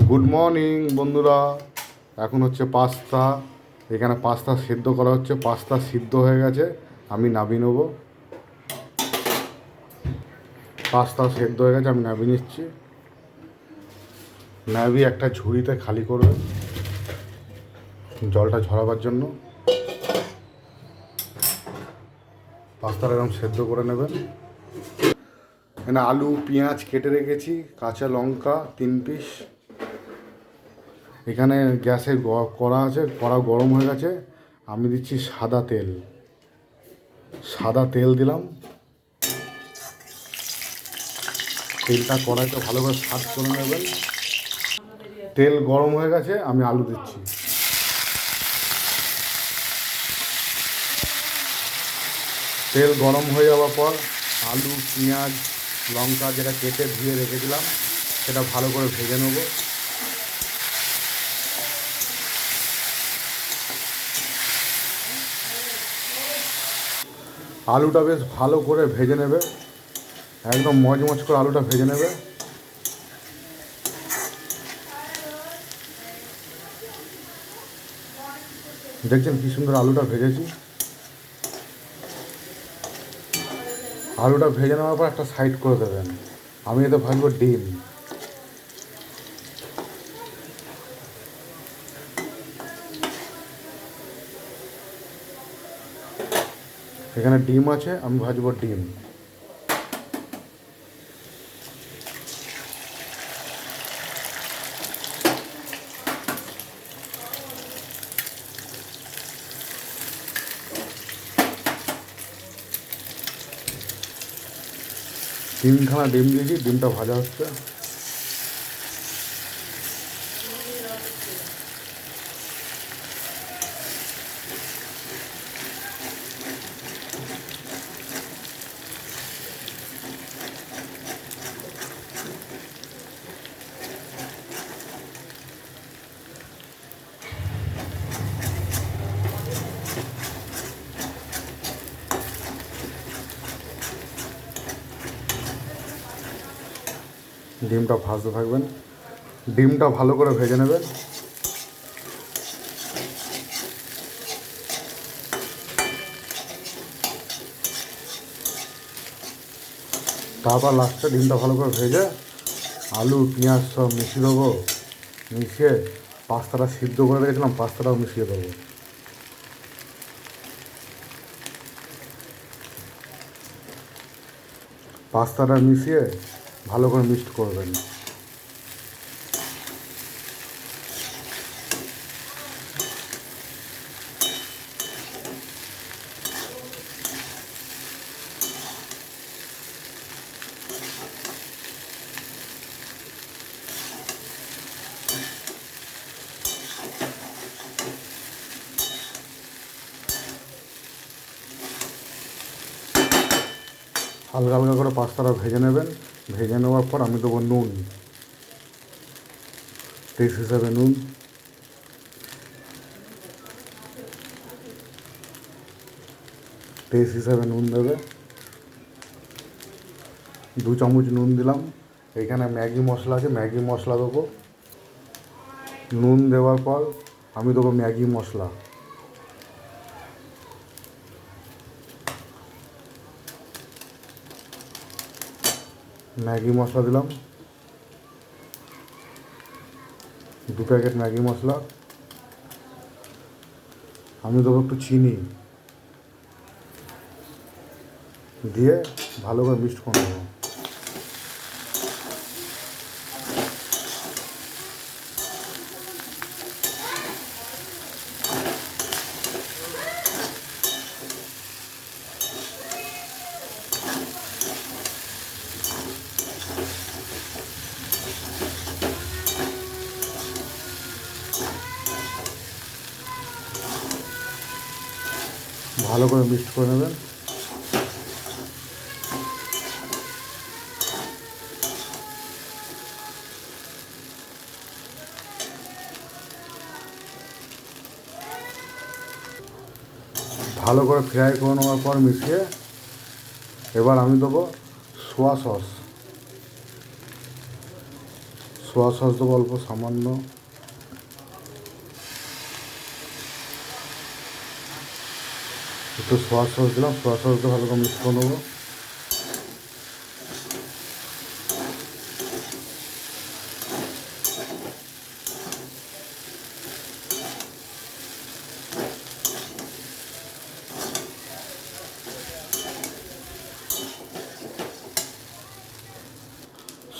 Good morning বন্ধুরা। এখন হচ্ছে পাস্তা। এখানে পাস্তা সিদ্ধ করা হচ্ছে। পাস্তা সিদ্ধ হয়ে গেছে, আমি নামিয়ে নেবো। পাস্তা সেদ্ধ হয়ে গেছে, আমি নামিয়ে নিচ্ছি। নামিয়ে একটা ঝুড়িতে খালি করবে জলটা ঝরাবার জন্য। পাস্তাটা এরকম সেদ্ধ করে নেবেন। এখানে আলু পেঁয়াজ কেটে রেখেছি, কাঁচা লঙ্কা 3 পিস। এখানে গ্যাসে কড়া আছে, কড়া গরম হয়ে গেছে। আমি দিচ্ছি সাদা তেল। সাদা তেল দিলাম। তেলটা কড়াইতে ভালো করে সার্ভ করে নেবেন। তেল গরম হয়ে গেছে, আমি আলু দিচ্ছি। তেল গরম হয়ে যাওয়ার পর আলু পেঁয়াজ লঙ্কা যেটা কেটে ধুয়ে রেখেছিলাম সেটা ভালো করে ভেজে নেব। আলুটা বেশ ভালো করে ভেজে নেবে, একদম মজমজ করে আলুটা ভেজে নেবে। দেখছেন কি সুন্দর আলুটা ভেজেছি। আলুটা ভেজে নেওয়ার পর একটা সাইড করে দেবেন। আমি এতে ভাজবো ডিম। এখানে ডিম আছে, আমি ভাজবো ডিম। তিনখানা ডিম দিয়েছি, ডিমটা ভাজা হচ্ছে। ডিমটা ভাজতে থাকবেন, ডিমটা ভালো করে ভেজে নেবেন। তারপর লাস্টে ডিমটা ভালো করে ভেজে আলু পেঁয়াজ সব মিশিয়ে দেবো। মিশিয়ে পাস্তাটা সিদ্ধ করে রেখেছিলাম, পাস্তাটাও মিশিয়ে দেবো। পাস্তাটা মিশিয়ে ভালো করে মিক্সড করবেন। হালকা হালকা করে পাস্তাটা ভেজে নেবেন। ভেজে নেওয়ার পর আমি দেবো নুন, টেস্ট হিসাবে নুন। টেস্ট হিসাবে নুন দেবে। 2 চামচ নুন দিলাম। এখানে ম্যাগি মশলা আছে, ম্যাগি মশলা দেবো। নুন দেওয়ার পর আমি দেবো ম্যাগি মশলা। ম্যাগি মশলা দিলাম, 2 প্যাকেট ম্যাগি মশলা। আমি দেবো একটু চিনি, দিয়ে ভালো করে মিক্সড করে নেবো। ভালো করে মিক্সড করে নেবেন। ভালো করে ফ্রাই করে নেওয়ার পর মিশিয়ে এবার আমি দেবো সোয়া সস। সোয়া সস দেবো অল্প সামান্য, একটু সোয়া সস দিলাম, সোয়া সস দিয়ে ভালো করে মিক্স করে নেবো।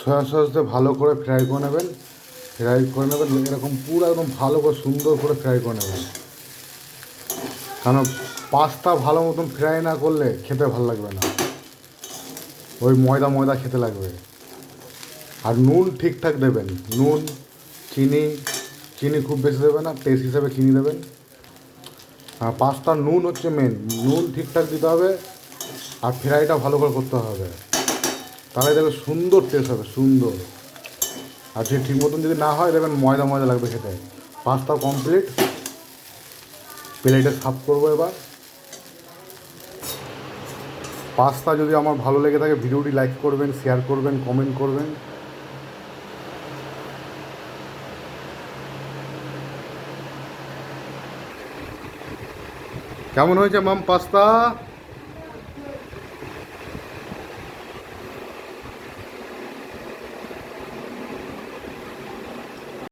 সয়া সস দিয়ে ভালো করে ফ্রাই করে নেবেন, এরকম পুরো একদম ভালো করে সুন্দর করে ফ্রাই করে নেবেন। কারণ পাস্তা ভালো মতন ফ্রাই না করলে খেতে ভালো লাগবে না, ওই ময়দা ময়দা খেতে লাগবে। আর নুন ঠিকঠাক দেবেন, নুন চিনি, চিনি খুব বেশি দেবেন না, টেস্ট হিসাবে চিনি দেবেন। আর পাস্তার নুন হচ্ছে মেন, নুন ঠিকঠাক দিতে হবে আর ফ্রাইটা ভালো করে করতে হবে, তাহলে দেখবে সুন্দর টেস্ট হবে, সুন্দর। আর যদি ঠিক মতন যদি না হয় দেখবেন ময়দা ময়দা লাগবে খেতে। পাস্তা কমপ্লিট, প্লেটে সার্ভ করবো এবার। পাস্তা যদি আমার ভালো লেগে থাকে ভিডিওটি লাইক করবেন, শেয়ার করবেন, কমেন্ট করবেন। কেমন হয়েছে মাম পাস্তা?